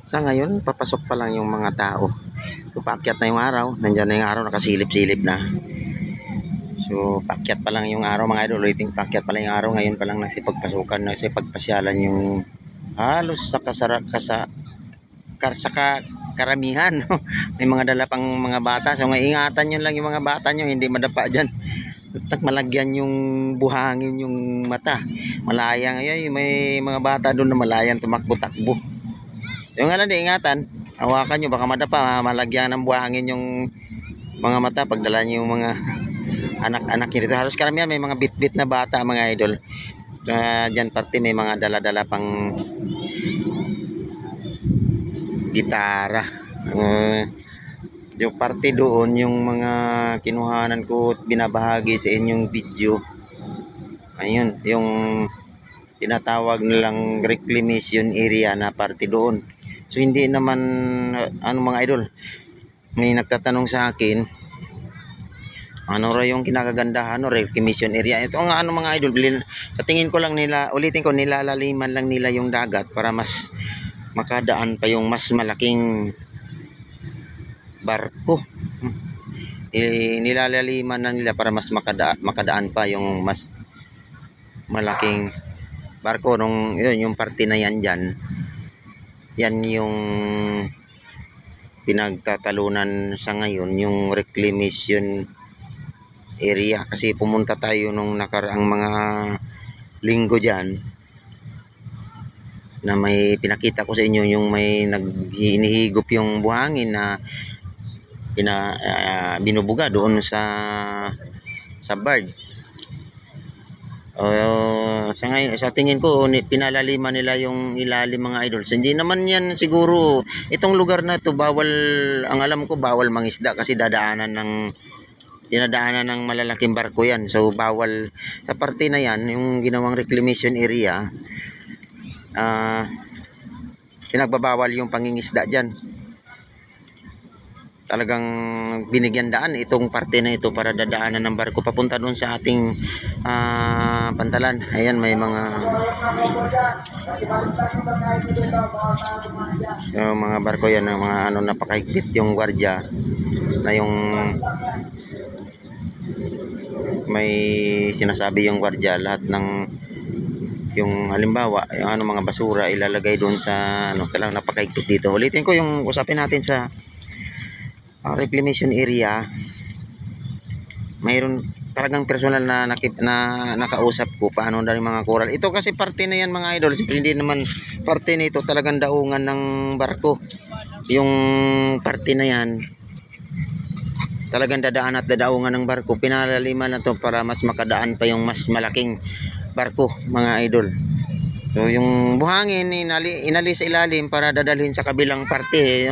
Sa ngayon, papasok pa lang yung mga tao. So, paakyat na yung araw. Nandiyan na yung araw, nakasilip-silip na. So, paakyat pa lang yung araw mga idol. Ulitin, paakyat pa lang yung araw. Ngayon pa lang nasipagpasukan, nasipagpasyalan yung halos karamihan. May mga dala pang mga bata. So, ingatan nyo lang yung mga bata nyo. Hindi madapa dyan. Malagyan yung buhangin yung mata. Malayang. Ay, may mga bata doon na malayang tumakbo-takbo. Yung nga lang di ingatan, hawakan nyo baka madapa, malagyan ng buhangin yung mga mata pagdala nyo yung mga anak-anak nyo dito. Halos karamihan may mga bit-bit na bata mga idol. Dyan parte may mga dala-dala pang gitara. Yung parte doon yung mga kinuhanan ko at binabahagi sa inyong video. Ayun, yung tinatawag nilang reclamation area na parte doon. So hindi naman mga idol, may nagtatanong sa akin ano ra yung kinakagandahan reclamation area. Ito nga mga idol, sa tingin ko lang nila, ulitin ko, nilalaliman lang nila yung dagat para mas makadaan pa yung mas malaking barko. Nilalaliman na nila para mas makadaan pa yung mas malaking barko nung yung parte na yan dyan. Yan yung pinagtatalunan sa ngayon, yung reclamation area. Kasi pumunta tayo nung nakaraang mga linggo dyan na may pinakita ko sa inyo yung may hinihigop yung buhangin na binubuga doon sa bird. Sa ngayon, sa tingin ko pinalaliman nila yung ilalim mga idol. So, hindi naman yan siguro itong lugar na to bawal, ang alam ko bawal mangisda kasi dinadaanan ng malalaking barko yan. So bawal sa parte na yan, yung ginawang reclamation area, pinagbabawal yung pangingisda dyan. Talagang binigyan daan itong parte na ito para dadaanan ng barko papunta doon sa ating pantalan. Ayan, may mga barko yan, ng mga napakahigpit yung gwardiya na yung may sinasabi yung gwardiya, lahat ng yung halimbawa yung mga basura ilalagay doon sa talagang napakahigpit dito. Ulitin ko yung usapin natin sa reclamation area. Mayroon talagang personal na nakausap ko paano na yung mga coral. Ito kasi parte na yan mga idol. Siyempre hindi naman parte nito talagang daungan ng barko. Yung parte na yan talagang dadaan at dadaungan ng barko. Pinalaliman na to para mas makadaan pa yung mas malaking barko mga idol. So yung buhangin inali sa ilalim para dadalhin sa kabilang parte.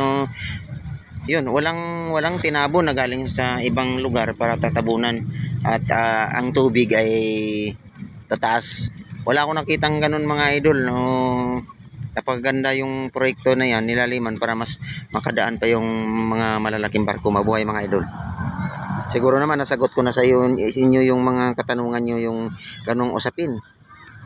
Yun, walang tinabo na galing sa ibang lugar para tatabunan at ang tubig ay tataas. Wala akong nakitang ganun mga idol. Napakaganda yung proyekto na yan, nilaliman para mas makadaan pa yung mga malalaking barko. Mabuhay mga idol. Siguro naman nasagot ko na sa inyo yung mga katanungan nyo yung ganung usapin.